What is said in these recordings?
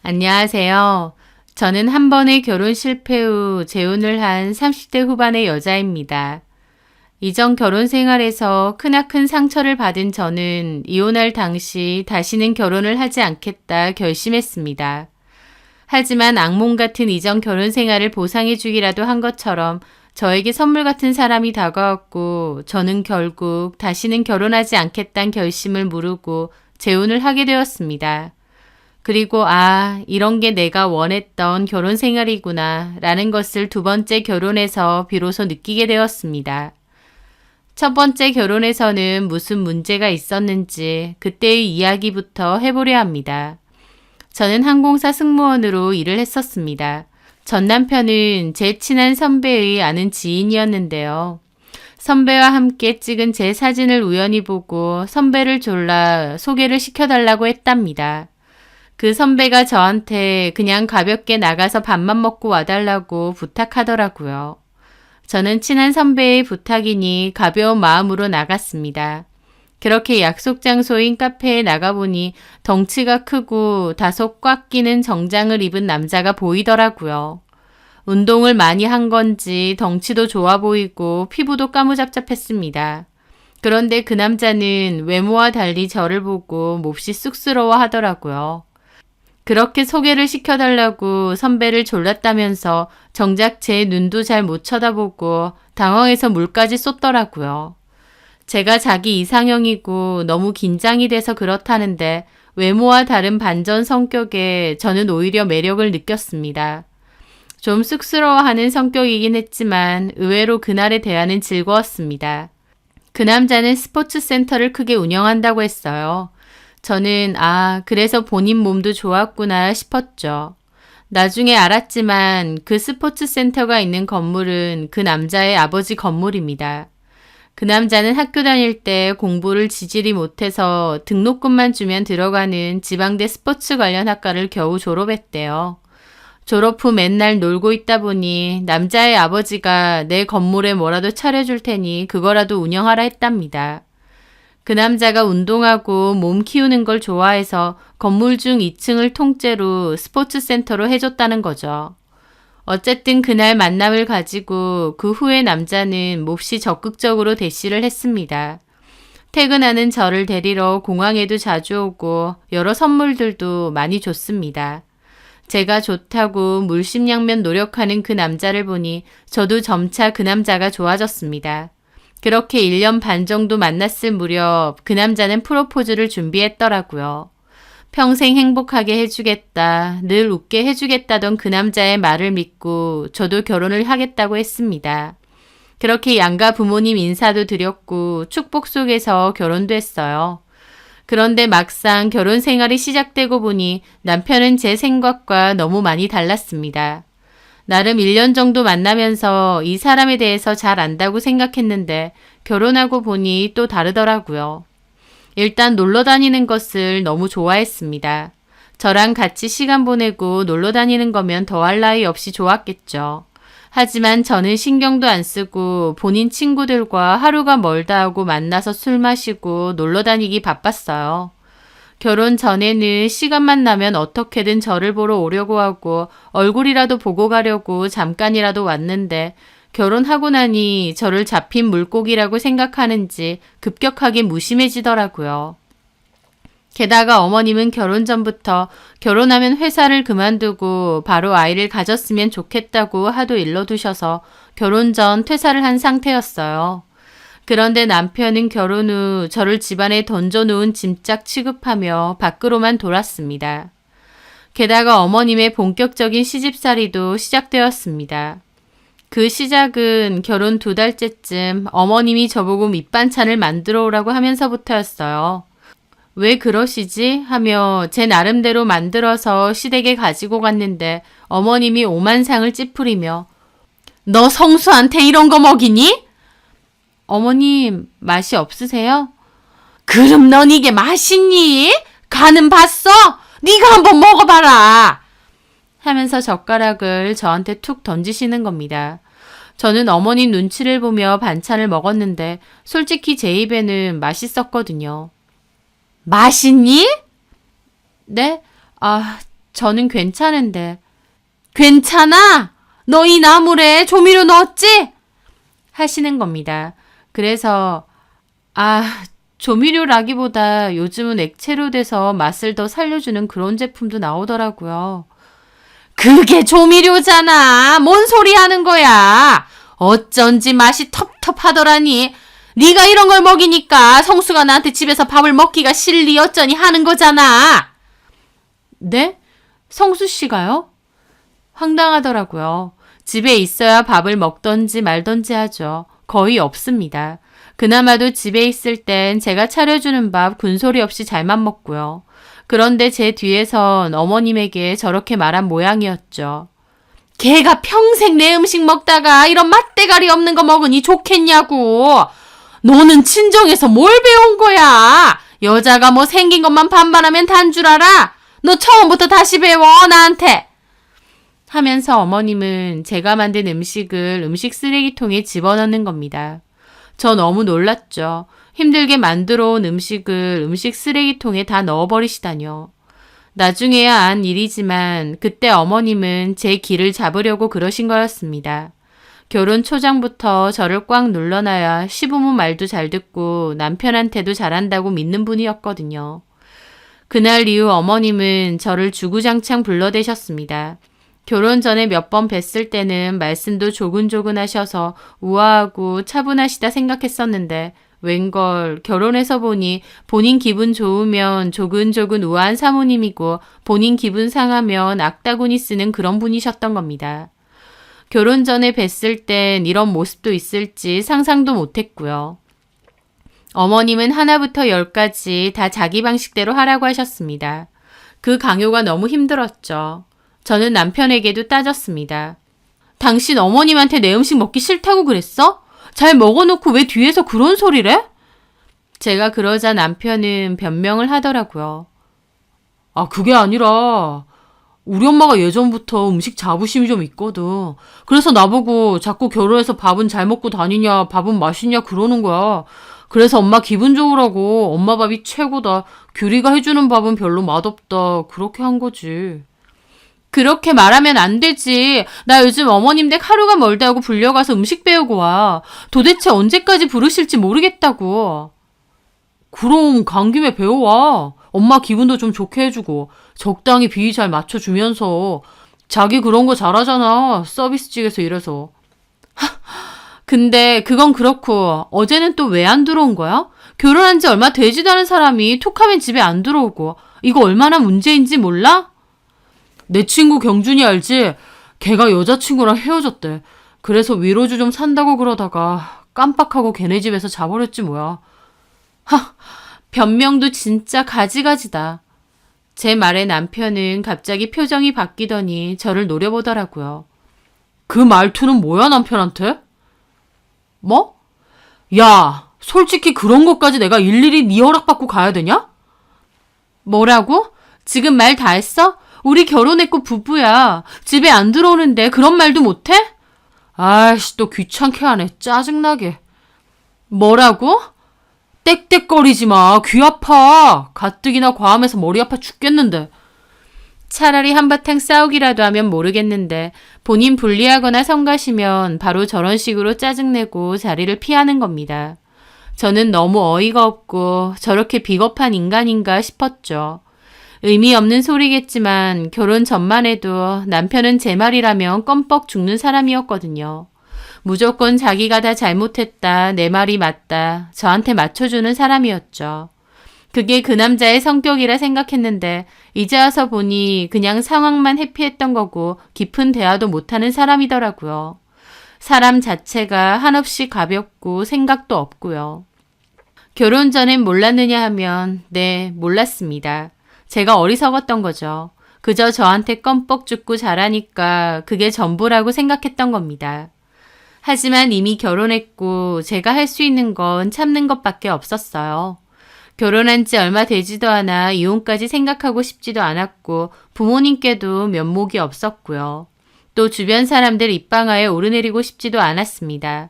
안녕하세요. 저는 한 번의 결혼 실패 후 재혼을 한 30대 후반의 여자입니다. 이전 결혼 생활에서 크나큰 상처를 받은 저는 이혼할 당시 다시는 결혼을 하지 않겠다 결심했습니다. 하지만 악몽 같은 이전 결혼 생활을 보상해 주기라도 한 것처럼 저에게 선물 같은 사람이 다가왔고 저는 결국 다시는 결혼하지 않겠다는 결심을 무르고 재혼을 하게 되었습니다. 그리고 이런 게 내가 원했던 결혼 생활이구나 라는 것을 두 번째 결혼에서 비로소 느끼게 되었습니다. 첫 번째 결혼에서는 무슨 문제가 있었는지 그때의 이야기부터 해보려 합니다. 저는 항공사 승무원으로 일을 했었습니다. 전 남편은 제 친한 선배의 아는 지인이었는데요. 선배와 함께 찍은 제 사진을 우연히 보고 선배를 졸라 소개를 시켜달라고 했답니다. 그 선배가 저한테 그냥 가볍게 나가서 밥만 먹고 와달라고 부탁하더라고요. 저는 친한 선배의 부탁이니 가벼운 마음으로 나갔습니다. 그렇게 약속 장소인 카페에 나가보니 덩치가 크고 다소 꽉 끼는 정장을 입은 남자가 보이더라고요. 운동을 많이 한 건지 덩치도 좋아 보이고 피부도 까무잡잡했습니다. 그런데 그 남자는 외모와 달리 저를 보고 몹시 쑥스러워 하더라고요. 그렇게 소개를 시켜달라고 선배를 졸랐다면서 정작 제 눈도 잘 못 쳐다보고 당황해서 물까지 쏟더라고요. 제가 자기 이상형이고 너무 긴장이 돼서 그렇다는데 외모와 다른 반전 성격에 저는 오히려 매력을 느꼈습니다. 좀 쑥스러워하는 성격이긴 했지만 의외로 그날의 대화는 즐거웠습니다. 그 남자는 스포츠 센터를 크게 운영한다고 했어요. 저는 그래서 본인 몸도 좋았구나 싶었죠. 나중에 알았지만 그 스포츠 센터가 있는 건물은 그 남자의 아버지 건물입니다. 그 남자는 학교 다닐 때 공부를 지질이 못해서 등록금만 주면 들어가는 지방대 스포츠 관련 학과를 겨우 졸업했대요. 졸업 후 맨날 놀고 있다 보니 남자의 아버지가 내 건물에 뭐라도 차려줄 테니 그거라도 운영하라 했답니다. 그 남자가 운동하고 몸 키우는 걸 좋아해서 건물 중 2층을 통째로 스포츠 센터로 해줬다는 거죠. 어쨌든 그날 만남을 가지고 그 후에 남자는 몹시 적극적으로 대시를 했습니다. 퇴근하는 저를 데리러 공항에도 자주 오고 여러 선물들도 많이 줬습니다. 제가 좋다고 물심양면 노력하는 그 남자를 보니 저도 점차 그 남자가 좋아졌습니다. 그렇게 1년 반 정도 만났을 무렵 그 남자는 프로포즈를 준비했더라고요. 평생 행복하게 해주겠다, 늘 웃게 해주겠다던 그 남자의 말을 믿고 저도 결혼을 하겠다고 했습니다. 그렇게 양가 부모님 인사도 드렸고 축복 속에서 결혼도 했어요. 그런데 막상 결혼 생활이 시작되고 보니 남편은 제 생각과 너무 많이 달랐습니다. 나름 1년 정도 만나면서 이 사람에 대해서 잘 안다고 생각했는데 결혼하고 보니 또 다르더라고요. 일단 놀러 다니는 것을 너무 좋아했습니다. 저랑 같이 시간 보내고 놀러 다니는 거면 더할 나위 없이 좋았겠죠. 하지만 저는 신경도 안 쓰고 본인 친구들과 하루가 멀다 하고 만나서 술 마시고 놀러 다니기 바빴어요. 결혼 전에는 시간만 나면 어떻게든 저를 보러 오려고 하고 얼굴이라도 보고 가려고 잠깐이라도 왔는데 결혼하고 나니 저를 잡힌 물고기라고 생각하는지 급격하게 무심해지더라고요. 게다가 어머님은 결혼 전부터 결혼하면 회사를 그만두고 바로 아이를 가졌으면 좋겠다고 하도 일러두셔서 결혼 전 퇴사를 한 상태였어요. 그런데 남편은 결혼 후 저를 집안에 던져놓은 짐짝 취급하며 밖으로만 돌았습니다. 게다가 어머님의 본격적인 시집살이도 시작되었습니다. 그 시작은 결혼 2달째쯤 어머님이 저보고 밑반찬을 만들어 오라고 하면서부터였어요. 왜 그러시지? 하며 제 나름대로 만들어서 시댁에 가지고 갔는데 어머님이 오만상을 찌푸리며 너 성수한테 이런 거 먹이니? 어머님, 맛이 없으세요? 그럼 넌 이게 맛있니? 간은 봤어? 네가 한번 먹어봐라! 하면서 젓가락을 저한테 툭 던지시는 겁니다. 저는 어머님 눈치를 보며 반찬을 먹었는데 솔직히 제 입에는 맛있었거든요. 맛있니? 네? 저는 괜찮은데. 괜찮아? 너 이 나물에 조미료 넣었지? 하시는 겁니다. 그래서 조미료라기보다 요즘은 액체로 돼서 맛을 더 살려주는 그런 제품도 나오더라고요. 그게 조미료잖아. 뭔 소리 하는 거야. 어쩐지 맛이 텁텁하더라니. 네가 이런 걸 먹이니까 성수가 나한테 집에서 밥을 먹기가 싫리 어쩌니 하는 거잖아. 네? 성수 씨가요? 황당하더라고요. 집에 있어야 밥을 먹던지 말던지 하죠. 거의 없습니다. 그나마도 집에 있을 땐 제가 차려주는 밥 군소리 없이 잘만 먹고요. 그런데 제 뒤에선 어머님에게 저렇게 말한 모양이었죠. 걔가 평생 내 음식 먹다가 이런 맛대가리 없는 거 먹으니 좋겠냐고. 너는 친정에서 뭘 배운 거야? 여자가 뭐 생긴 것만 반반하면 단 줄 알아? 너 처음부터 다시 배워 나한테. 하면서 어머님은 제가 만든 음식을 음식 쓰레기통에 집어넣는 겁니다. 저 너무 놀랐죠. 힘들게 만들어 온 음식을 음식 쓰레기통에 다 넣어버리시다뇨. 나중에야 안 일이지만 그때 어머님은 제 기를 잡으려고 그러신 거였습니다. 결혼 초장부터 저를 꽉 눌러놔야 시부모 말도 잘 듣고 남편한테도 잘한다고 믿는 분이었거든요. 그날 이후 어머님은 저를 주구장창 불러대셨습니다. 결혼 전에 몇 번 뵀을 때는 말씀도 조근조근 하셔서 우아하고 차분하시다 생각했었는데 웬걸 결혼해서 보니 본인 기분 좋으면 조근조근 우아한 사모님이고 본인 기분 상하면 악다구니 쓰는 그런 분이셨던 겁니다. 결혼 전에 뵀을 땐 이런 모습도 있을지 상상도 못했고요. 어머님은 하나부터 열까지 다 자기 방식대로 하라고 하셨습니다. 그 강요가 너무 힘들었죠. 저는 남편에게도 따졌습니다. 당신 어머님한테 내 음식 먹기 싫다고 그랬어? 잘 먹어놓고 왜 뒤에서 그런 소리를 해? 제가 그러자 남편은 변명을 하더라고요. 그게 아니라 우리 엄마가 예전부터 음식 자부심이 좀 있거든. 그래서 나보고 자꾸 결혼해서 밥은 잘 먹고 다니냐, 밥은 맛있냐 그러는 거야. 그래서 엄마 기분 좋으라고 엄마 밥이 최고다. 규리가 해주는 밥은 별로 맛없다. 그렇게 한 거지. 그렇게 말하면 안 되지. 나 요즘 어머님 댁 하루가 멀다 하고 불려가서 음식 배우고 와. 도대체 언제까지 부르실지 모르겠다고. 그럼 간 김에 배워와. 엄마 기분도 좀 좋게 해주고 적당히 비위 잘 맞춰주면서 자기 그런 거 잘하잖아. 서비스직에서 일해서. 근데 그건 그렇고 어제는 또 왜 안 들어온 거야? 결혼한 지 얼마 되지도 않은 사람이 툭하면 집에 안 들어오고 이거 얼마나 문제인지 몰라? 내 친구 경준이 알지? 걔가 여자친구랑 헤어졌대. 그래서 위로주 좀 산다고 그러다가 깜빡하고 걔네 집에서 자버렸지 뭐야. 변명도 진짜 가지가지다. 제 말에 남편은 갑자기 표정이 바뀌더니 저를 노려보더라고요. 그 말투는 뭐야 남편한테? 뭐? 야, 솔직히 그런 것까지 내가 일일이 네 허락받고 가야 되냐? 뭐라고? 지금 말 다 했어? 우리 결혼했고 부부야. 집에 안 들어오는데 그런 말도 못해? 아이씨, 또 귀찮게 하네. 짜증나게. 뭐라고? 떽떽거리지 마. 귀 아파. 가뜩이나 과음해서 머리 아파 죽겠는데. 차라리 한바탕 싸우기라도 하면 모르겠는데 본인 불리하거나 성가시면 바로 저런 식으로 짜증내고 자리를 피하는 겁니다. 저는 너무 어이가 없고 저렇게 비겁한 인간인가 싶었죠. 의미 없는 소리겠지만 결혼 전만 해도 남편은 제 말이라면 껌뻑 죽는 사람이었거든요. 무조건 자기가 다 잘못했다, 내 말이 맞다, 저한테 맞춰주는 사람이었죠. 그게 그 남자의 성격이라 생각했는데 이제 와서 보니 그냥 상황만 회피했던 거고 깊은 대화도 못하는 사람이더라고요. 사람 자체가 한없이 가볍고 생각도 없고요. 결혼 전엔 몰랐느냐 하면 네, 몰랐습니다. 제가 어리석었던 거죠. 그저 저한테 껌뻑 죽고 잘하니까 그게 전부라고 생각했던 겁니다. 하지만 이미 결혼했고 제가 할 수 있는 건 참는 것밖에 없었어요. 결혼한 지 얼마 되지도 않아 이혼까지 생각하고 싶지도 않았고 부모님께도 면목이 없었고요. 또 주변 사람들 입방아에 오르내리고 싶지도 않았습니다.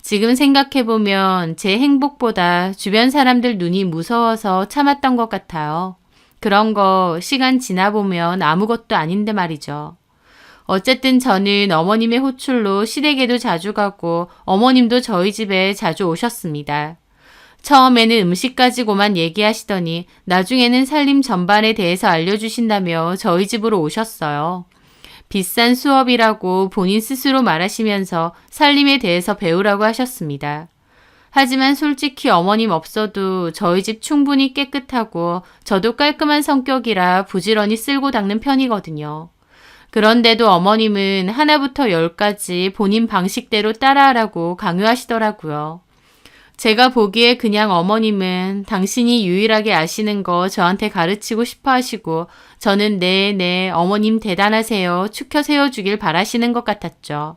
지금 생각해보면 제 행복보다 주변 사람들 눈이 무서워서 참았던 것 같아요. 그런 거 시간 지나보면 아무것도 아닌데 말이죠. 어쨌든 저는 어머님의 호출로 시댁에도 자주 가고 어머님도 저희 집에 자주 오셨습니다. 처음에는 음식 가지고만 얘기하시더니 나중에는 살림 전반에 대해서 알려주신다며 저희 집으로 오셨어요. 비싼 수업이라고 본인 스스로 말하시면서 살림에 대해서 배우라고 하셨습니다. 하지만 솔직히 어머님 없어도 저희 집 충분히 깨끗하고 저도 깔끔한 성격이라 부지런히 쓸고 닦는 편이거든요. 그런데도 어머님은 하나부터 열까지 본인 방식대로 따라하라고 강요하시더라고요. 제가 보기에 그냥 어머님은 당신이 유일하게 아시는 거 저한테 가르치고 싶어 하시고 저는 네, 어머님 대단하세요. 축혀 세워주길 바라시는 것 같았죠.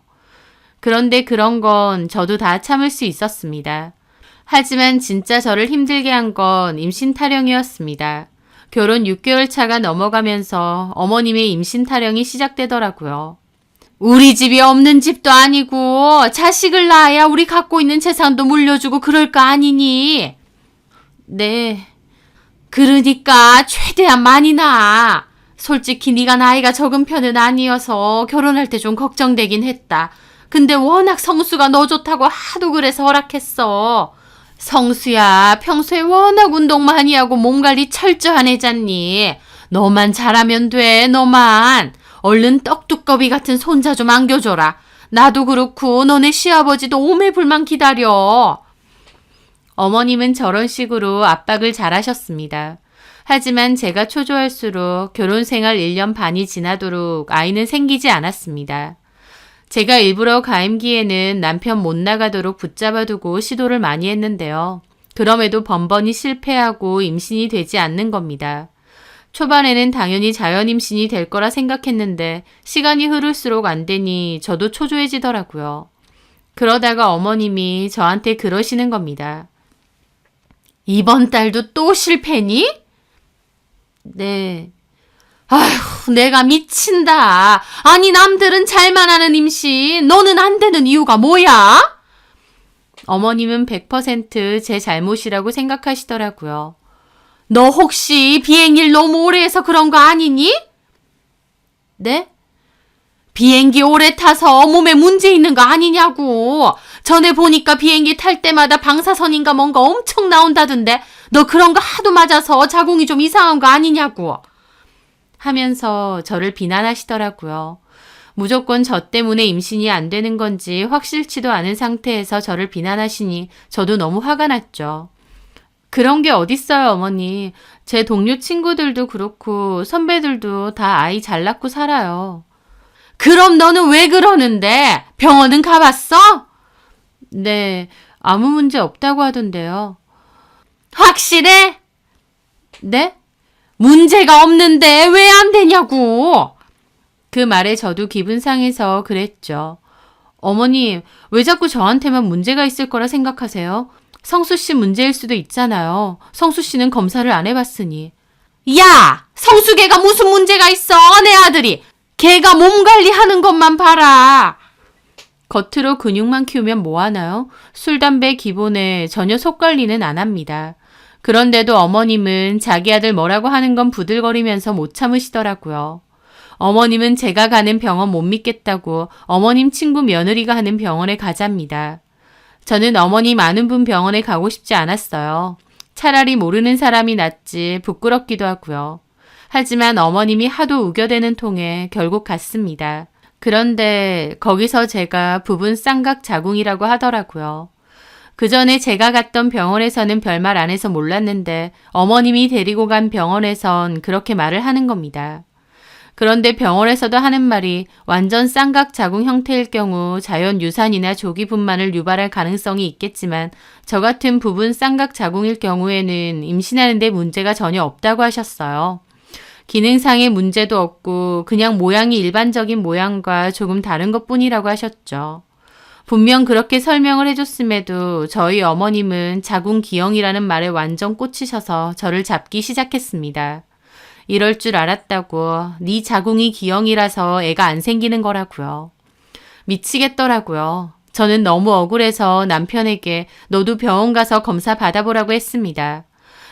그런데 그런 건 저도 다 참을 수 있었습니다. 하지만 진짜 저를 힘들게 한 건 임신 타령이었습니다. 결혼 6개월 차가 넘어가면서 어머님의 임신 타령이 시작되더라고요. 우리 집이 없는 집도 아니고 자식을 낳아야 우리 갖고 있는 재산도 물려주고 그럴 거 아니니? 네. 그러니까 최대한 많이 낳아. 솔직히 네가 나이가 적은 편은 아니어서 결혼할 때 좀 걱정되긴 했다. 근데 워낙 성수가 너 좋다고 하도 그래서 허락했어. 성수야, 평소에 워낙 운동 많이 하고 몸 관리 철저한 애잖니. 너만 잘하면 돼, 너만. 얼른 떡두꺼비 같은 손자 좀 안겨줘라. 나도 그렇고 너네 시아버지도 오매불만 기다려. 어머님은 저런 식으로 압박을 잘하셨습니다. 하지만 제가 초조할수록 결혼생활 1년 반이 지나도록 아이는 생기지 않았습니다. 제가 일부러 가임기에는 남편 못 나가도록 붙잡아두고 시도를 많이 했는데요. 그럼에도 번번이 실패하고 임신이 되지 않는 겁니다. 초반에는 당연히 자연임신이 될 거라 생각했는데 시간이 흐를수록 안 되니 저도 초조해지더라고요. 그러다가 어머님이 저한테 그러시는 겁니다. 이번 달도 또 실패니? 네. 아휴, 내가 미친다. 아니, 남들은 잘만 하는 임신, 너는 안 되는 이유가 뭐야? 어머님은 100% 제 잘못이라고 생각하시더라고요. 너 혹시 비행기를 너무 오래 해서 그런 거 아니니? 네? 비행기 오래 타서 몸에 문제 있는 거 아니냐고. 전에 보니까 비행기 탈 때마다 방사선인가 뭔가 엄청 나온다던데 너 그런 거 하도 맞아서 자궁이 좀 이상한 거 아니냐고. 하면서 저를 비난하시더라고요. 무조건 저 때문에 임신이 안 되는 건지 확실치도 않은 상태에서 저를 비난하시니 저도 너무 화가 났죠. 그런 게 어딨어요, 어머니. 제 동료 친구들도 그렇고 선배들도 다 아이 잘 낳고 살아요. 그럼 너는 왜 그러는데? 병원은 가봤어? 네, 아무 문제 없다고 하던데요. 확실해? 네? 문제가 없는데 왜 안 되냐고. 그 말에 저도 기분 상해서 그랬죠. 어머님, 왜 자꾸 저한테만 문제가 있을 거라 생각하세요? 성수 씨 문제일 수도 있잖아요. 성수 씨는 검사를 안 해봤으니. 야! 성수 걔가 무슨 문제가 있어, 내 아들이. 걔가 몸 관리하는 것만 봐라. 겉으로 근육만 키우면 뭐하나요? 술, 담배 기본에 전혀 속 관리는 안 합니다. 그런데도 어머님은 자기 아들 뭐라고 하는 건 부들거리면서 못 참으시더라고요. 어머님은 제가 가는 병원 못 믿겠다고 어머님 친구 며느리가 하는 병원에 가자입니다. 저는 어머님 아는 분 병원에 가고 싶지 않았어요. 차라리 모르는 사람이 낫지 부끄럽기도 하고요. 하지만 어머님이 하도 우겨대는 통에 결국 갔습니다. 그런데 거기서 제가 부분 쌍각 자궁이라고 하더라고요. 그 전에 제가 갔던 병원에서는 별말 안 해서 몰랐는데 어머님이 데리고 간 병원에선 그렇게 말을 하는 겁니다. 그런데 병원에서도 하는 말이 완전 쌍각 자궁 형태일 경우 자연 유산이나 조기 분만을 유발할 가능성이 있겠지만 저 같은 부분 쌍각 자궁일 경우에는 임신하는 데 문제가 전혀 없다고 하셨어요. 기능상의 문제도 없고 그냥 모양이 일반적인 모양과 조금 다른 것뿐이라고 하셨죠. 분명 그렇게 설명을 해줬음에도 저희 어머님은 자궁 기형이라는 말에 완전 꽂히셔서 저를 잡기 시작했습니다. 이럴 줄 알았다고. 네 자궁이 기형이라서 애가 안 생기는 거라고요. 미치겠더라고요. 저는 너무 억울해서 남편에게 너도 병원 가서 검사 받아보라고 했습니다.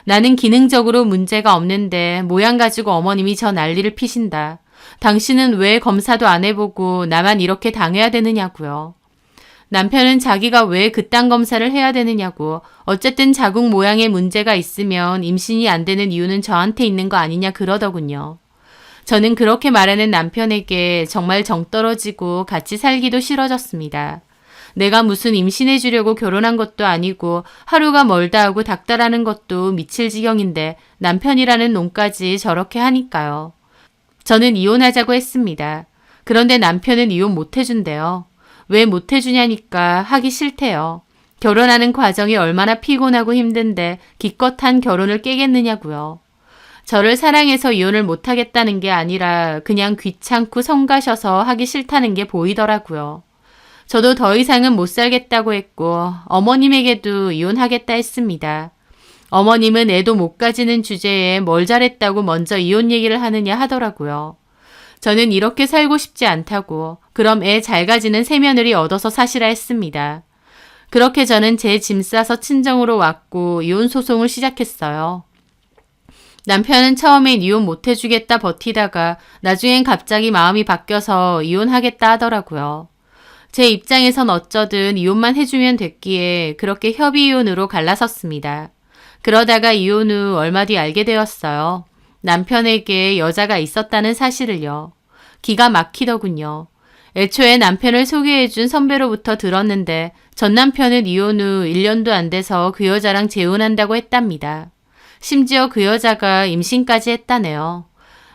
나는 기능적으로 문제가 없는데 모양 가지고 어머님이 저 난리를 피신다. 당신은 왜 검사도 안 해보고 나만 이렇게 당해야 되느냐고요. 남편은 자기가 왜 그딴 검사를 해야 되느냐고, 어쨌든 자궁 모양에 문제가 있으면 임신이 안 되는 이유는 저한테 있는 거 아니냐 그러더군요. 저는 그렇게 말하는 남편에게 정말 정 떨어지고 같이 살기도 싫어졌습니다. 내가 무슨 임신해 주려고 결혼한 것도 아니고 하루가 멀다 하고 닥달하는 것도 미칠 지경인데 남편이라는 놈까지 저렇게 하니까요. 저는 이혼하자고 했습니다. 그런데 남편은 이혼 못 해준대요. 왜 못 해주냐니까 하기 싫대요. 결혼하는 과정이 얼마나 피곤하고 힘든데 기껏한 결혼을 깨겠느냐고요. 저를 사랑해서 이혼을 못 하겠다는 게 아니라 그냥 귀찮고 성가셔서 하기 싫다는 게 보이더라고요. 저도 더 이상은 못 살겠다고 했고 어머님에게도 이혼하겠다 했습니다. 어머님은 애도 못 가지는 주제에 뭘 잘했다고 먼저 이혼 얘기를 하느냐 하더라고요. 저는 이렇게 살고 싶지 않다고, 그럼 애 잘 가지는 새며느리 얻어서 사시라 했습니다. 그렇게 저는 제 짐 싸서 친정으로 왔고 이혼 소송을 시작했어요. 남편은 처음엔 이혼 못 해주겠다 버티다가 나중엔 갑자기 마음이 바뀌어서 이혼하겠다 하더라고요. 제 입장에선 어쩌든 이혼만 해주면 됐기에 그렇게 협의 이혼으로 갈라섰습니다. 그러다가 이혼 후 얼마 뒤 알게 되었어요. 남편에게 여자가 있었다는 사실을요. 기가 막히더군요. 애초에 남편을 소개해준 선배로부터 들었는데 전 남편은 이혼 후 1년도 안 돼서 그 여자랑 재혼한다고 했답니다. 심지어 그 여자가 임신까지 했다네요.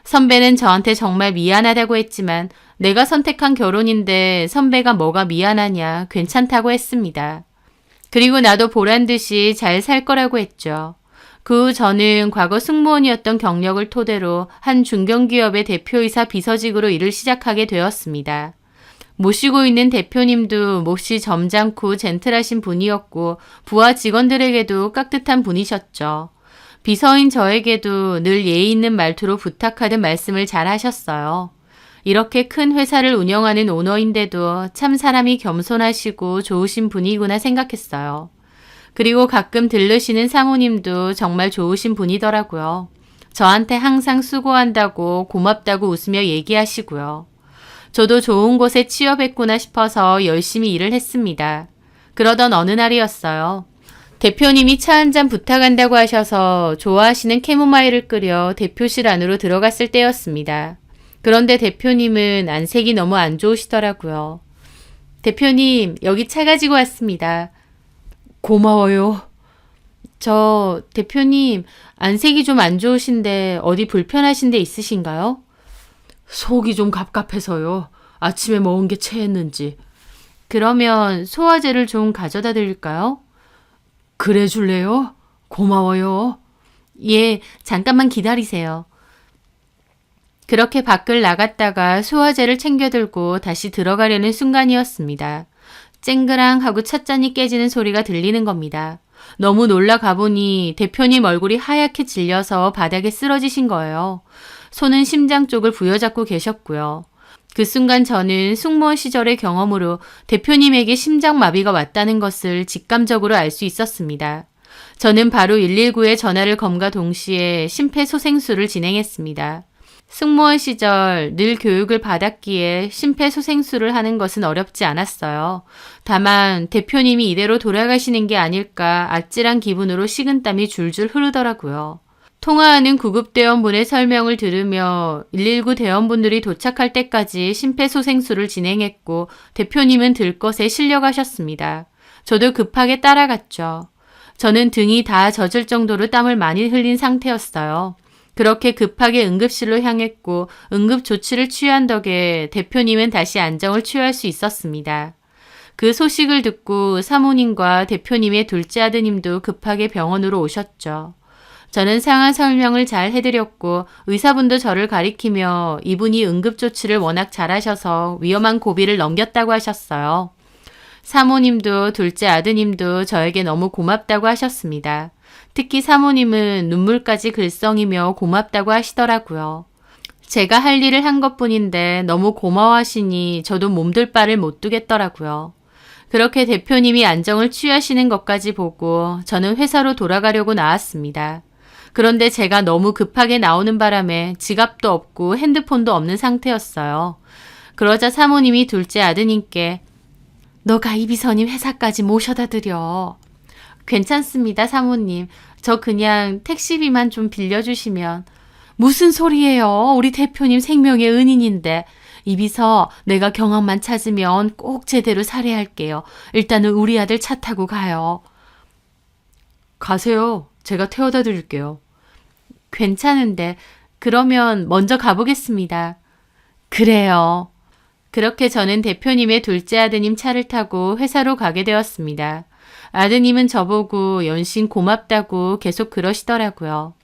선배는 저한테 정말 미안하다고 했지만 내가 선택한 결혼인데 선배가 뭐가 미안하냐, 괜찮다고 했습니다. 그리고 나도 보란 듯이 잘 살 거라고 했죠. 그 후 저는 과거 승무원이었던 경력을 토대로 한 중견기업의 대표이사 비서직으로 일을 시작하게 되었습니다. 모시고 있는 대표님도 몹시 점잖고 젠틀하신 분이었고 부하 직원들에게도 깍듯한 분이셨죠. 비서인 저에게도 늘 예의 있는 말투로 부탁하듯 말씀을 잘 하셨어요. 이렇게 큰 회사를 운영하는 오너인데도 참 사람이 겸손하시고 좋으신 분이구나 생각했어요. 그리고 가끔 들르시는 사모님도 정말 좋으신 분이더라고요. 저한테 항상 수고한다고 고맙다고 웃으며 얘기하시고요. 저도 좋은 곳에 취업했구나 싶어서 열심히 일을 했습니다. 그러던 어느 날이었어요. 대표님이 차 한 잔 부탁한다고 하셔서 좋아하시는 캐모마일을 끓여 대표실 안으로 들어갔을 때였습니다. 그런데 대표님은 안색이 너무 안 좋으시더라고요. 대표님, 여기 차 가지고 왔습니다. 고마워요. 대표님, 안색이 좀 안 좋으신데 어디 불편하신 데 있으신가요? 속이 좀 갑갑해서요. 아침에 먹은 게 체했는지. 그러면 소화제를 좀 가져다 드릴까요? 그래 줄래요? 고마워요. 예, 잠깐만 기다리세요. 그렇게 밖을 나갔다가 소화제를 챙겨 들고 다시 들어가려는 순간이었습니다. 쨍그랑 하고 찻잔이 깨지는 소리가 들리는 겁니다. 너무 놀라 가보니 대표님 얼굴이 하얗게 질려서 바닥에 쓰러지신 거예요. 손은 심장 쪽을 부여잡고 계셨고요. 그 순간 저는 승무원 시절의 경험으로 대표님에게 심장마비가 왔다는 것을 직감적으로 알 수 있었습니다. 저는 바로 119에 전화를 검과 동시에 심폐소생술을 진행했습니다. 승무원 시절 늘 교육을 받았기에 심폐소생술을 하는 것은 어렵지 않았어요. 다만 대표님이 이대로 돌아가시는 게 아닐까 아찔한 기분으로 식은땀이 줄줄 흐르더라고요. 통화하는 구급대원분의 설명을 들으며 119 대원분들이 도착할 때까지 심폐소생술을 진행했고 대표님은 들것에 실려가셨습니다. 저도 급하게 따라갔죠. 저는 등이 다 젖을 정도로 땀을 많이 흘린 상태였어요. 그렇게 급하게 응급실로 향했고 응급조치를 취한 덕에 대표님은 다시 안정을 취할 수 있었습니다. 그 소식을 듣고 사모님과 대표님의 둘째 아드님도 급하게 병원으로 오셨죠. 저는 상황 설명을 잘 해드렸고 의사분도 저를 가리키며 이분이 응급조치를 워낙 잘하셔서 위험한 고비를 넘겼다고 하셨어요. 사모님도 둘째 아드님도 저에게 너무 고맙다고 하셨습니다. 특히 사모님은 눈물까지 글썽이며 고맙다고 하시더라고요. 제가 할 일을 한 것뿐인데 너무 고마워하시니 저도 몸둘 바를 못 두겠더라고요. 그렇게 대표님이 안정을 취하시는 것까지 보고 저는 회사로 돌아가려고 나왔습니다. 그런데 제가 너무 급하게 나오는 바람에 지갑도 없고 핸드폰도 없는 상태였어요. 그러자 사모님이 둘째 아드님께 너가 이비서님 회사까지 모셔다 드려. 괜찮습니다, 사모님. 저 그냥 택시비만 좀 빌려주시면. 무슨 소리예요? 우리 대표님 생명의 은인인데. 이비서 내가 경험만 찾으면 꼭 제대로 살해할게요. 일단은 우리 아들 차 타고 가요. 가세요. 제가 태워다 드릴게요. 괜찮은데 그러면 먼저 가보겠습니다. 그래요. 그렇게 저는 대표님의 둘째 아드님 차를 타고 회사로 가게 되었습니다. 아드님은 저보고 연신 고맙다고 계속 그러시더라고요.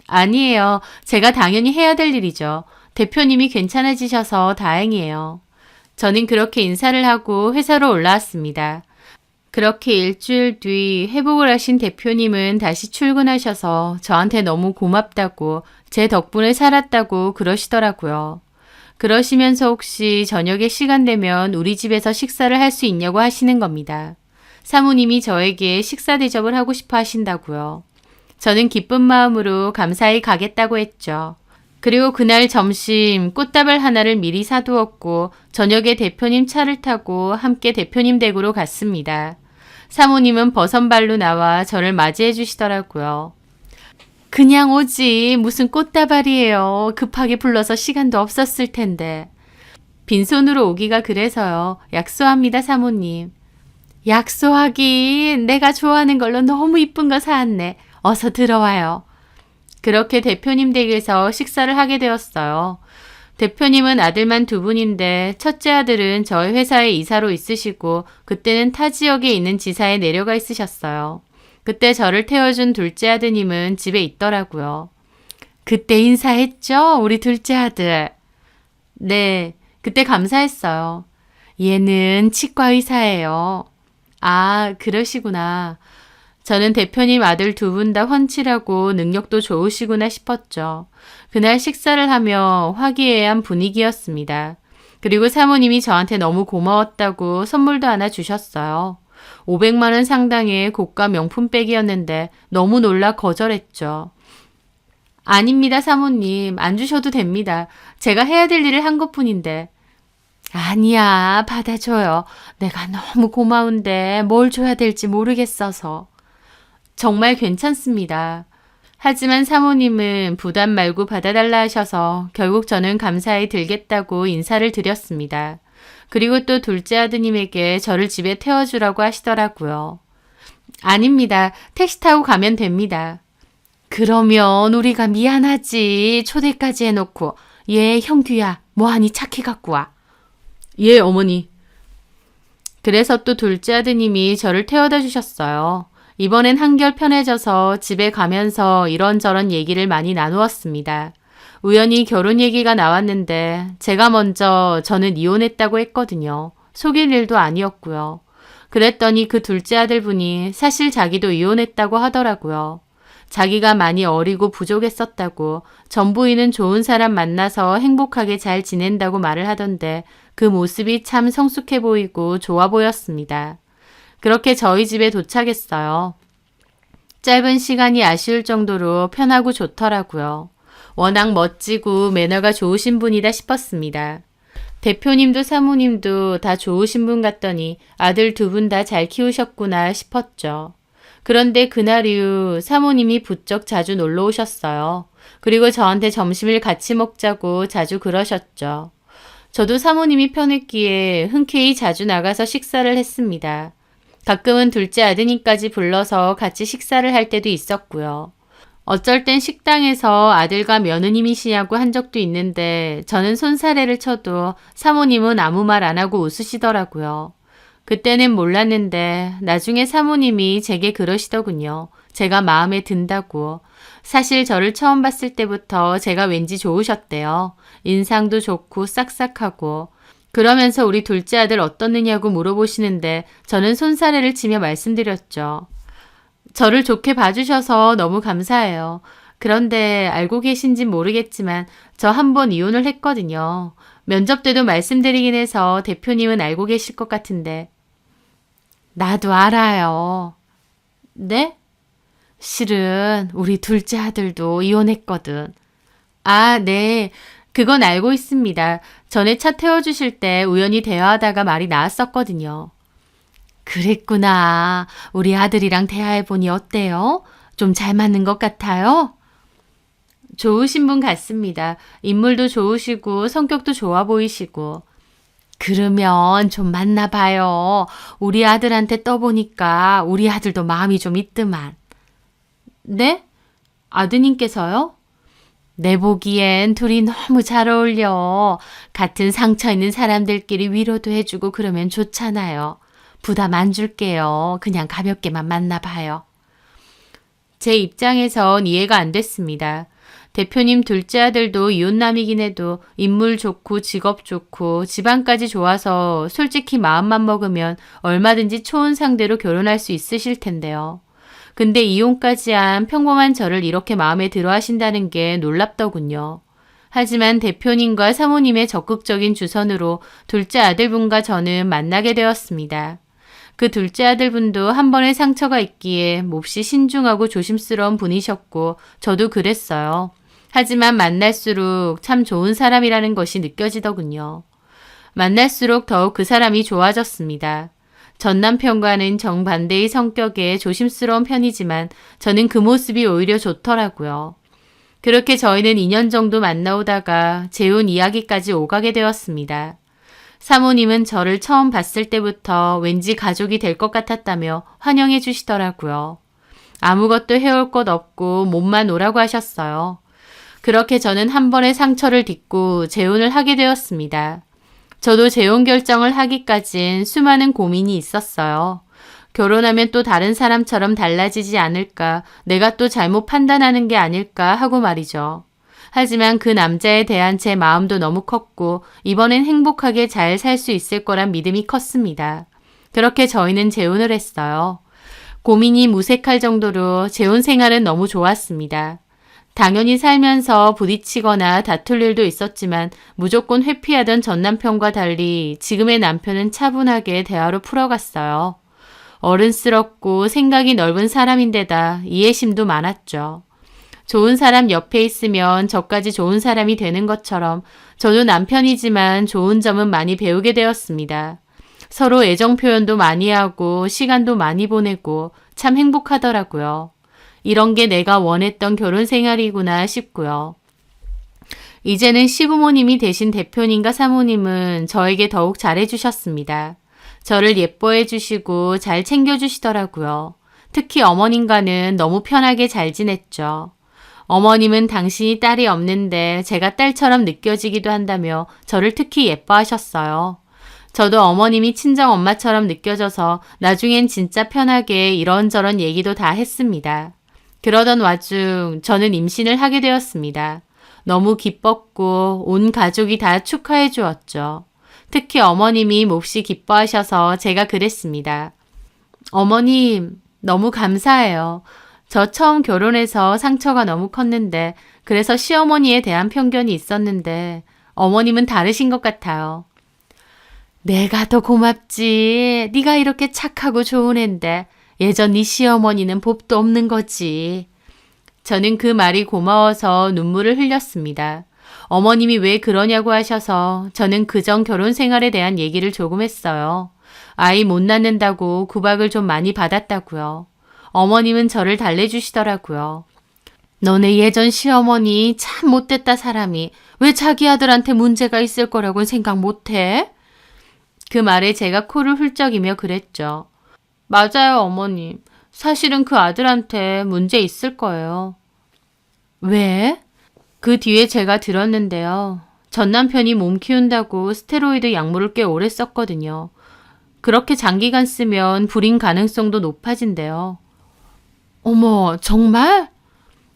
아니에요. 제가 당연히 해야 될 일이죠. 대표님이 괜찮아지셔서 다행이에요. 저는 그렇게 인사를 하고 회사로 올라왔습니다. 그렇게 일주일 뒤 회복을 하신 대표님은 다시 출근하셔서 저한테 너무 고맙다고 제 덕분에 살았다고 그러시더라고요. 그러시면서 혹시 저녁에 시간 되면 우리 집에서 식사를 할 수 있냐고 하시는 겁니다. 사모님이 저에게 식사 대접을 하고 싶어 하신다고요. 저는 기쁜 마음으로 감사히 가겠다고 했죠. 그리고 그날 점심 꽃다발 하나를 미리 사두었고 저녁에 대표님 차를 타고 함께 대표님 댁으로 갔습니다. 사모님은 버선발로 나와 저를 맞이해 주시더라고요. 그냥 오지 무슨 꽃다발이에요. 급하게 불러서 시간도 없었을 텐데. 빈손으로 오기가 그래서요. 약소합니다, 사모님. 약소하긴 내가 좋아하는 걸로 너무 이쁜 거 사왔네. 어서 들어와요. 그렇게 대표님 댁에서 식사를 하게 되었어요. 대표님은 아들만 두 분인데 첫째 아들은 저희 회사에 이사로 있으시고 그때는 타 지역에 있는 지사에 내려가 있으셨어요. 그때 저를 태워준 둘째 아드님은 집에 있더라고요. 그때 인사했죠? 우리 둘째 아들. 네, 그때 감사했어요. 얘는 치과 의사예요. 아, 그러시구나. 저는 대표님 아들 두 분 다 훤칠하고 능력도 좋으시구나 싶었죠. 그날 식사를 하며 화기애애한 분위기였습니다. 그리고 사모님이 저한테 너무 고마웠다고 선물도 하나 주셨어요. 500만 원 상당의 고가 명품백이었는데 너무 놀라 거절했죠. 아닙니다, 사모님. 안 주셔도 됩니다. 제가 해야 될 일을 한 것뿐인데. 아니야, 받아줘요. 내가 너무 고마운데 뭘 줘야 될지 모르겠어서. 정말 괜찮습니다. 하지만 사모님은 부담 말고 받아달라 하셔서 결국 저는 감사히 들겠다고 인사를 드렸습니다. 그리고 또 둘째 아드님에게 저를 집에 태워주라고 하시더라고요. 아닙니다. 택시 타고 가면 됩니다. 그러면 우리가 미안하지. 초대까지 해놓고. 예, 형규야. 뭐하니 차키 갖고 와. 예, 어머니. 그래서 또 둘째 아드님이 저를 태워다 주셨어요. 이번엔 한결 편해져서 집에 가면서 이런저런 얘기를 많이 나누었습니다. 우연히 결혼 얘기가 나왔는데 제가 먼저 저는 이혼했다고 했거든요. 속일 일도 아니었고요. 그랬더니 그 둘째 아들분이 사실 자기도 이혼했다고 하더라고요. 자기가 많이 어리고 부족했었다고 전부인은 좋은 사람 만나서 행복하게 잘 지낸다고 말을 하던데 그 모습이 참 성숙해 보이고 좋아 보였습니다. 그렇게 저희 집에 도착했어요. 짧은 시간이 아쉬울 정도로 편하고 좋더라고요. 워낙 멋지고 매너가 좋으신 분이다 싶었습니다. 대표님도 사모님도 다 좋으신 분 같더니 아들 두 분 다 잘 키우셨구나 싶었죠. 그런데 그날 이후 사모님이 부쩍 자주 놀러 오셨어요. 그리고 저한테 점심을 같이 먹자고 자주 그러셨죠. 저도 사모님이 편했기에 흔쾌히 자주 나가서 식사를 했습니다. 가끔은 둘째 아드님까지 불러서 같이 식사를 할 때도 있었고요. 어쩔 땐 식당에서 아들과 며느님이시냐고 한 적도 있는데 저는 손사래를 쳐도 사모님은 아무 말 안 하고 웃으시더라고요. 그때는 몰랐는데 나중에 사모님이 제게 그러시더군요. 제가 마음에 든다고. 사실 저를 처음 봤을 때부터 제가 왠지 좋으셨대요. 인상도 좋고 싹싹하고. 그러면서 우리 둘째 아들 어떻느냐고 물어보시는데 저는 손사래를 치며 말씀드렸죠. 저를 좋게 봐주셔서 너무 감사해요. 그런데 알고 계신진 모르겠지만 저 한 번 이혼을 했거든요. 면접 때도 말씀드리긴 해서 대표님은 알고 계실 것 같은데. 나도 알아요. 네? 실은 우리 둘째 아들도 이혼했거든. 아, 네. 그건 알고 있습니다. 전에 차 태워주실 때 우연히 대화하다가 말이 나왔었거든요. 그랬구나. 우리 아들이랑 대화해보니 어때요? 좀 잘 맞는 것 같아요? 좋으신 분 같습니다. 인물도 좋으시고 성격도 좋아 보이시고. 그러면 좀 만나봐요. 우리 아들한테 떠보니까 우리 아들도 마음이 좀 있더만. 네? 아드님께서요? 내 보기엔 둘이 너무 잘 어울려. 같은 상처 있는 사람들끼리 위로도 해주고 그러면 좋잖아요. 부담 안 줄게요. 그냥 가볍게만 만나봐요. 제 입장에선 이해가 안 됐습니다. 대표님 둘째 아들도 이웃남이긴 해도 인물 좋고 직업 좋고 집안까지 좋아서 솔직히 마음만 먹으면 얼마든지 초혼 상대로 결혼할 수 있으실 텐데요. 근데 이혼까지 한 평범한 저를 이렇게 마음에 들어 하신다는 게 놀랍더군요. 하지만 대표님과 사모님의 적극적인 주선으로 둘째 아들분과 저는 만나게 되었습니다. 그 둘째 아들분도 한 번의 상처가 있기에 몹시 신중하고 조심스러운 분이셨고 저도 그랬어요. 하지만 만날수록 참 좋은 사람이라는 것이 느껴지더군요. 만날수록 더욱 그 사람이 좋아졌습니다. 전 남편과는 정반대의 성격에 조심스러운 편이지만 저는 그 모습이 오히려 좋더라고요. 그렇게 저희는 2년 정도 만나오다가 재혼 이야기까지 오가게 되었습니다. 사모님은 저를 처음 봤을 때부터 왠지 가족이 될 것 같았다며 환영해 주시더라고요. 아무것도 해올 것 없고 몸만 오라고 하셨어요. 그렇게 저는 한 번의 상처를 딛고 재혼을 하게 되었습니다. 저도 재혼 결정을 하기까진 수많은 고민이 있었어요. 결혼하면 또 다른 사람처럼 달라지지 않을까, 내가 또 잘못 판단하는 게 아닐까 하고 말이죠. 하지만 그 남자에 대한 제 마음도 너무 컸고 이번엔 행복하게 잘 살 수 있을 거란 믿음이 컸습니다. 그렇게 저희는 재혼을 했어요. 고민이 무색할 정도로 재혼 생활은 너무 좋았습니다. 당연히 살면서 부딪히거나 다툴 일도 있었지만 무조건 회피하던 전 남편과 달리 지금의 남편은 차분하게 대화로 풀어갔어요. 어른스럽고 생각이 넓은 사람인데다 이해심도 많았죠. 좋은 사람 옆에 있으면 저까지 좋은 사람이 되는 것처럼 저도 남편이지만 좋은 점은 많이 배우게 되었습니다. 서로 애정 표현도 많이 하고 시간도 많이 보내고 참 행복하더라고요. 이런 게 내가 원했던 결혼 생활이구나 싶고요. 이제는 시부모님이 되신 대표님과 사모님은 저에게 더욱 잘해주셨습니다. 저를 예뻐해 주시고 잘 챙겨주시더라고요. 특히 어머님과는 너무 편하게 잘 지냈죠. 어머님은 당신이 딸이 없는데 제가 딸처럼 느껴지기도 한다며 저를 특히 예뻐하셨어요. 저도 어머님이 친정 엄마처럼 느껴져서 나중엔 진짜 편하게 이런저런 얘기도 다 했습니다. 그러던 와중 저는 임신을 하게 되었습니다. 너무 기뻤고 온 가족이 다 축하해 주었죠. 특히 어머님이 몹시 기뻐하셔서 제가 그랬습니다. 어머님, 너무 감사해요. 저 처음 결혼해서 상처가 너무 컸는데 그래서 시어머니에 대한 편견이 있었는데 어머님은 다르신 것 같아요. 내가 더 고맙지. 네가 이렇게 착하고 좋은 앤데 예전 네 시어머니는 봅도 없는 거지. 저는 그 말이 고마워서 눈물을 흘렸습니다. 어머님이 왜 그러냐고 하셔서 저는 그전 결혼 생활에 대한 얘기를 조금 했어요. 아이 못 낳는다고 구박을 좀 많이 받았다고요. 어머님은 저를 달래주시더라고요. 너네 예전 시어머니 참 못됐다 사람이 왜 자기 아들한테 문제가 있을 거라고는 생각 못해? 그 말에 제가 코를 훌쩍이며 그랬죠. 맞아요, 어머님. 사실은 그 아들한테 문제 있을 거예요. 왜? 그 뒤에 제가 들었는데요. 전 남편이 몸 키운다고 스테로이드 약물을 꽤 오래 썼거든요. 그렇게 장기간 쓰면 불임 가능성도 높아진대요. 어머, 정말?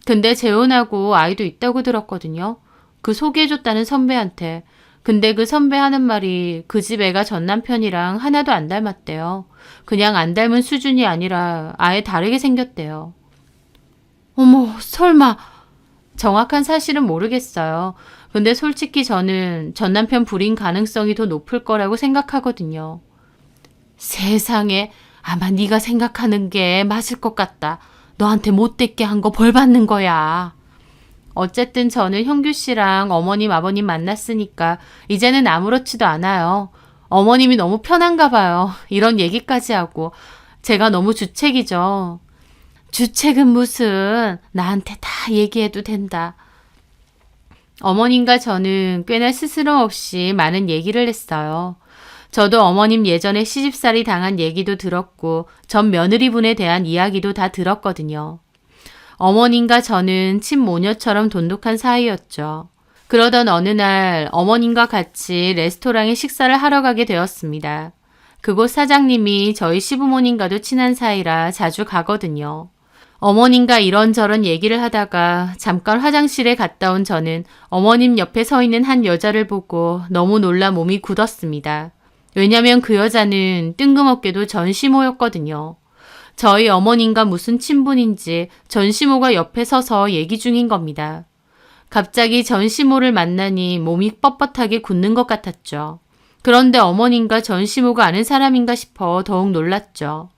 근데 재혼하고 아이도 있다고 들었거든요. 그 소개해줬다는 선배한테. 근데 그 선배 하는 말이 그 집 애가 전 남편이랑 하나도 안 닮았대요. 그냥 안 닮은 수준이 아니라 아예 다르게 생겼대요. 어머, 설마. 정확한 사실은 모르겠어요. 근데 솔직히 저는 전 남편 불임 가능성이 더 높을 거라고 생각하거든요. 세상에, 아마 네가 생각하는 게 맞을 것 같다. 너한테 못됐게 한 거 벌 받는 거야. 어쨌든 저는 형규 씨랑 어머님, 아버님 만났으니까 이제는 아무렇지도 않아요. 어머님이 너무 편한가 봐요. 이런 얘기까지 하고. 제가 너무 주책이죠. 주책은 무슨, 나한테 다 얘기해도 된다. 어머님과 저는 꽤나 스스럼 없이 많은 얘기를 했어요. 저도 어머님 예전에 시집살이 당한 얘기도 들었고 전 며느리분에 대한 이야기도 다 들었거든요. 어머님과 저는 친모녀처럼 돈독한 사이였죠. 그러던 어느 날 어머님과 같이 레스토랑에 식사를 하러 가게 되었습니다. 그곳 사장님이 저희 시부모님과도 친한 사이라 자주 가거든요. 어머님과 이런저런 얘기를 하다가 잠깐 화장실에 갔다 온 저는 어머님 옆에 서 있는 한 여자를 보고 너무 놀라 몸이 굳었습니다. 왜냐면 그 여자는 뜬금없게도 전시모였거든요. 저희 어머님과 무슨 친분인지 전시모가 옆에 서서 얘기 중인 겁니다. 갑자기 전시모를 만나니 몸이 뻣뻣하게 굳는 것 같았죠. 그런데 어머님과 전시모가 아는 사람인가 싶어 더욱 놀랐죠.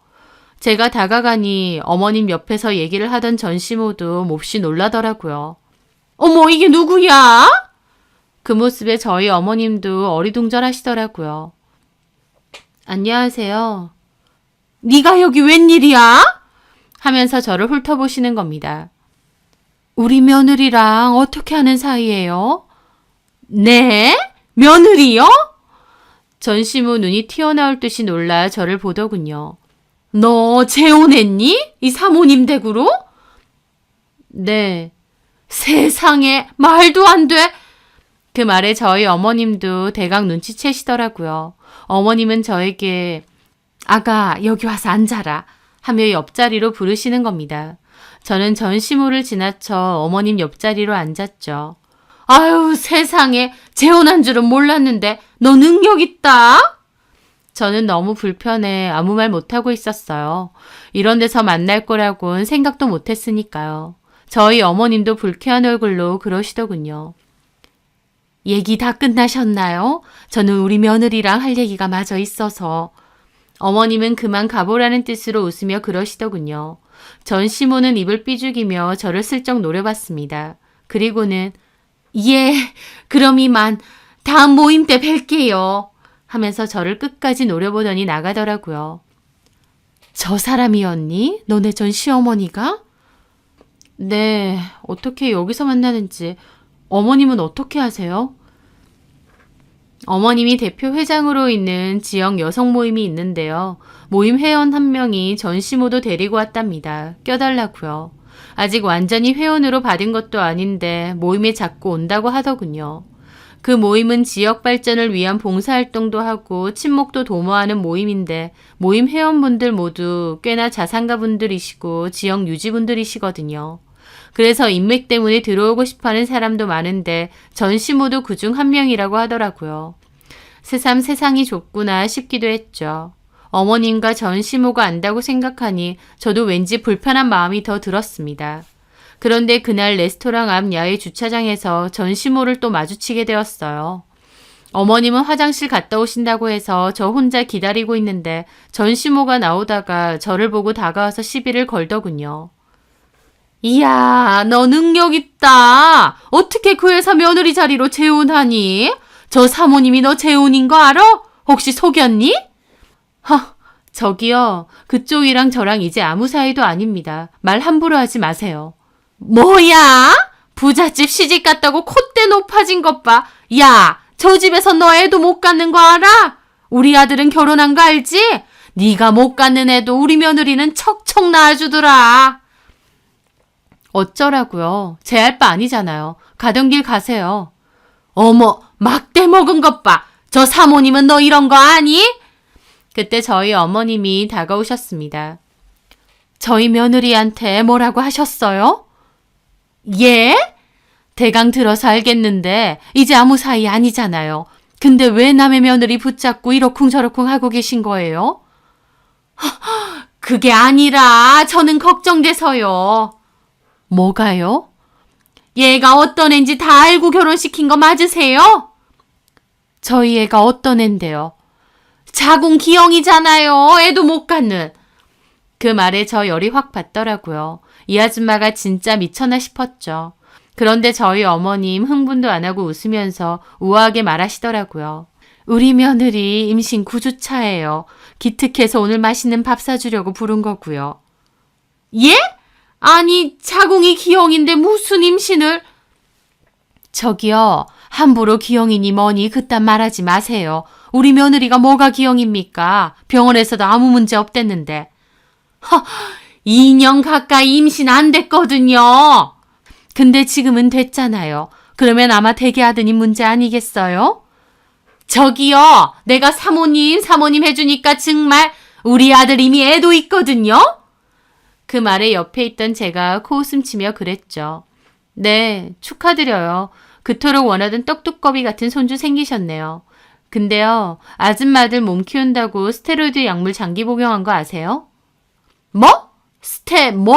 제가 다가가니 어머님 옆에서 얘기를 하던 전시모도 몹시 놀라더라고요. 어머, 이게 누구야? 그 모습에 저희 어머님도 어리둥절하시더라고요. 안녕하세요. 네가 여기 웬일이야? 하면서 저를 훑어보시는 겁니다. 우리 며느리랑 어떻게 하는 사이예요? 네? 며느리요? 전시모 눈이 튀어나올 듯이 놀라 저를 보더군요. 너 재혼했니? 이 사모님 댁으로? 네. 세상에, 말도 안 돼. 그 말에 저희 어머님도 대강 눈치채시더라고요. 어머님은 저에게 아가 여기 와서 앉아라 하며 옆자리로 부르시는 겁니다. 저는 전시모를 지나쳐 어머님 옆자리로 앉았죠. 아유 세상에 재혼한 줄은 몰랐는데 너 능력 있다? 저는 너무 불편해 아무 말 못하고 있었어요. 이런 데서 만날 거라고는 생각도 못했으니까요. 저희 어머님도 불쾌한 얼굴로 그러시더군요. 얘기 다 끝나셨나요? 저는 우리 며느리랑 할 얘기가 마저 있어서. 어머님은 그만 가보라는 뜻으로 웃으며 그러시더군요. 전 시모는 입을 삐죽이며 저를 슬쩍 노려봤습니다. 그리고는 예, 그럼 이만 다음 모임 때 뵐게요. 하면서 저를 끝까지 노려보더니 나가더라고요. 저 사람이었니? 너네 전 시어머니가? 네, 어떻게 여기서 만나는지. 어머님은 어떻게 하세요? 어머님이 대표 회장으로 있는 지역 여성 모임이 있는데요. 모임 회원 한 명이 전시모도 데리고 왔답니다. 껴달라고요. 아직 완전히 회원으로 받은 것도 아닌데 모임에 자꾸 온다고 하더군요. 그 모임은 지역 발전을 위한 봉사활동도 하고 친목도 도모하는 모임인데 모임 회원분들 모두 꽤나 자산가분들이시고 지역 유지분들이시거든요. 그래서 인맥 때문에 들어오고 싶어하는 사람도 많은데 전시모도 그중 한 명이라고 하더라고요. 새삼 세상이 좁구나 싶기도 했죠. 어머님과 전시모가 안다고 생각하니 저도 왠지 불편한 마음이 더 들었습니다. 그런데 그날 레스토랑 앞 야외 주차장에서 전시모를 또 마주치게 되었어요. 어머님은 화장실 갔다 오신다고 해서 저 혼자 기다리고 있는데 전시모가 나오다가 저를 보고 다가와서 시비를 걸더군요. 이야, 너 능력 있다. 어떻게 그 회사 며느리 자리로 재혼하니? 저 사모님이 너 재혼인 거 알아? 혹시 속였니? 저기요. 그쪽이랑 저랑 이제 아무 사이도 아닙니다. 말 함부로 하지 마세요. 뭐야? 부잣집 시집 갔다고 콧대 높아진 것 봐. 야, 저 집에서 너 애도 못 갖는 거 알아? 우리 아들은 결혼한 거 알지? 네가 못 갖는 애도 우리 며느리는 척척 낳아주더라. 어쩌라고요. 제 할 바 아니잖아요. 가던 길 가세요. 어머, 막대 먹은 것 봐. 저 사모님은 너 이런 거 아니? 그때 저희 어머님이 다가오셨습니다. 저희 며느리한테 뭐라고 하셨어요? 예? 대강 들어서 알겠는데 이제 아무 사이 아니잖아요. 근데 왜 남의 며느리 붙잡고 이러쿵저러쿵 하고 계신 거예요? 그게 아니라 저는 걱정돼서요. 뭐가요? 얘가 어떤 앤지 다 알고 결혼시킨 거 맞으세요? 저희 애가 어떤 앤데요? 자궁 기형이잖아요. 애도 못 갖는. 그 말에 저 열이 확 받더라고요. 이 아줌마가 진짜 미쳤나 싶었죠. 그런데 저희 어머님 흥분도 안 하고 웃으면서 우아하게 말하시더라고요. 우리 며느리 임신 9주차예요. 기특해서 오늘 맛있는 밥 사주려고 부른 거고요. 예? 아니, 자궁이 기형인데 무슨 임신을? 저기요, 함부로 기형이니 뭐니 그딴 말하지 마세요. 우리 며느리가 뭐가 기형입니까? 병원에서도 아무 문제 없댔는데. 2년 가까이 임신 안 됐거든요. 근데 지금은 됐잖아요. 그러면 아마 되게 하더니 문제 아니겠어요? 저기요, 내가 사모님 해주니까 정말 우리 아들 이미 애도 있거든요? 그 말에 옆에 있던 제가 코웃음 치며 그랬죠. 네, 축하드려요. 그토록 원하던 떡두꺼비 같은 손주 생기셨네요. 근데요, 아줌마들 몸 키운다고 스테로이드 약물 장기 복용한 거 아세요? 뭐? 뭐?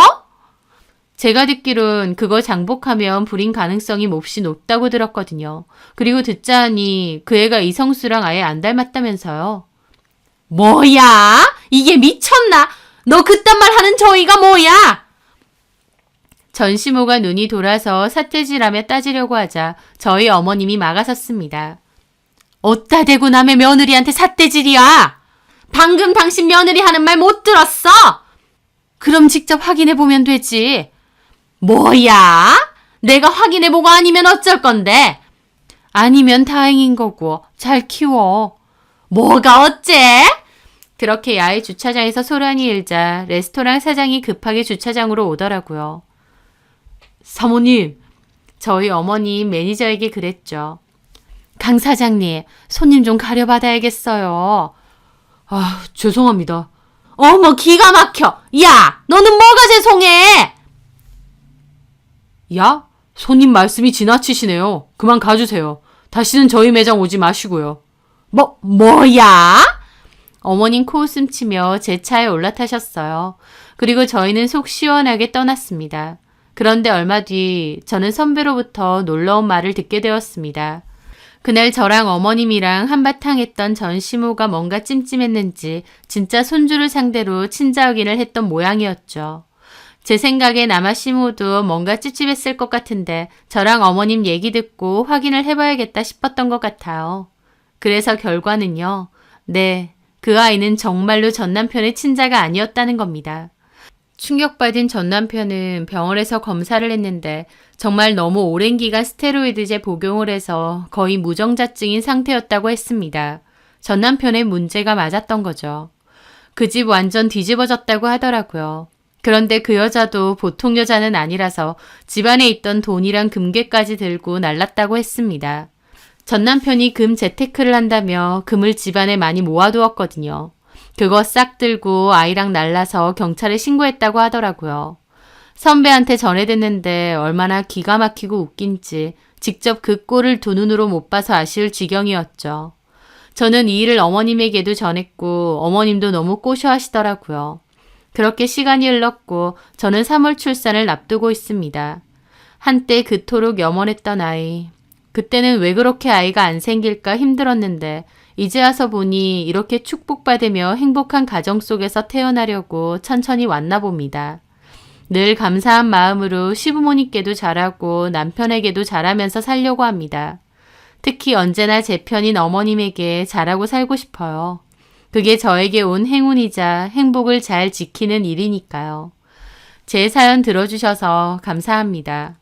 제가 듣기론 그거 장복하면 불임 가능성이 몹시 높다고 들었거든요. 그리고 듣자 하니 그 애가 이성수랑 아예 안 닮았다면서요. 뭐야? 이게 미쳤나? 너 그딴 말 하는 저희가 뭐야? 전시모가 눈이 돌아서 삿대질하며 따지려고 하자 저희 어머님이 막아섰습니다. 어따 대고 남의 며느리한테 삿대질이야? 방금 당신 며느리 하는 말 못 들었어? 그럼 직접 확인해보면 되지. 뭐야? 내가 확인해보고 아니면 어쩔 건데? 아니면 다행인 거고 잘 키워. 뭐가 어째? 그렇게 야외 주차장에서 소란이 일자 레스토랑 사장이 급하게 주차장으로 오더라고요. 사모님, 저희 어머님 매니저에게 그랬죠. 강 사장님, 손님 좀 가려받아야겠어요. 아, 죄송합니다. 어머, 기가 막혀. 야, 너는 뭐가 죄송해? 야, 손님 말씀이 지나치시네요. 그만 가주세요. 다시는 저희 매장 오지 마시고요. 뭐야? 어머님 코웃음 치며 제 차에 올라타셨어요. 그리고 저희는 속 시원하게 떠났습니다. 그런데 얼마 뒤 저는 선배로부터 놀라운 말을 듣게 되었습니다. 그날 저랑 어머님이랑 한바탕 했던 전시모가 뭔가 찜찜했는지 진짜 손주를 상대로 친자 확인을 했던 모양이었죠. 제 생각엔 아마 시모도 뭔가 찝찝했을 것 같은데 저랑 어머님 얘기 듣고 확인을 해봐야겠다 싶었던 것 같아요. 그래서 결과는요. 네, 그 아이는 정말로 전 남편의 친자가 아니었다는 겁니다. 충격받은 전 남편은 병원에서 검사를 했는데 정말 너무 오랜 기간 스테로이드제 복용을 해서 거의 무정자증인 상태였다고 했습니다. 전 남편의 문제가 맞았던 거죠. 그 집 완전 뒤집어졌다고 하더라고요. 그런데 그 여자도 보통 여자는 아니라서 집안에 있던 돈이랑 금괴까지 들고 날랐다고 했습니다. 전 남편이 금 재테크를 한다며 금을 집안에 많이 모아두었거든요. 그거 싹 들고 아이랑 날라서 경찰에 신고했다고 하더라고요. 선배한테 전해듣는데 얼마나 기가 막히고 웃긴지 직접 그 꼴을 두 눈으로 못 봐서 아쉬울 지경이었죠. 저는 이 일을 어머님에게도 전했고 어머님도 너무 꼬셔하시더라고요. 그렇게 시간이 흘렀고 저는 3월 출산을 앞두고 있습니다. 한때 그토록 염원했던 아이. 그때는 왜 그렇게 아이가 안 생길까 힘들었는데 이제 와서 보니 이렇게 축복받으며 행복한 가정 속에서 태어나려고 천천히 왔나 봅니다. 늘 감사한 마음으로 시부모님께도 잘하고 남편에게도 잘하면서 살려고 합니다. 특히 언제나 제 편인 어머님에게 잘하고 살고 싶어요. 그게 저에게 온 행운이자 행복을 잘 지키는 일이니까요. 제 사연 들어주셔서 감사합니다.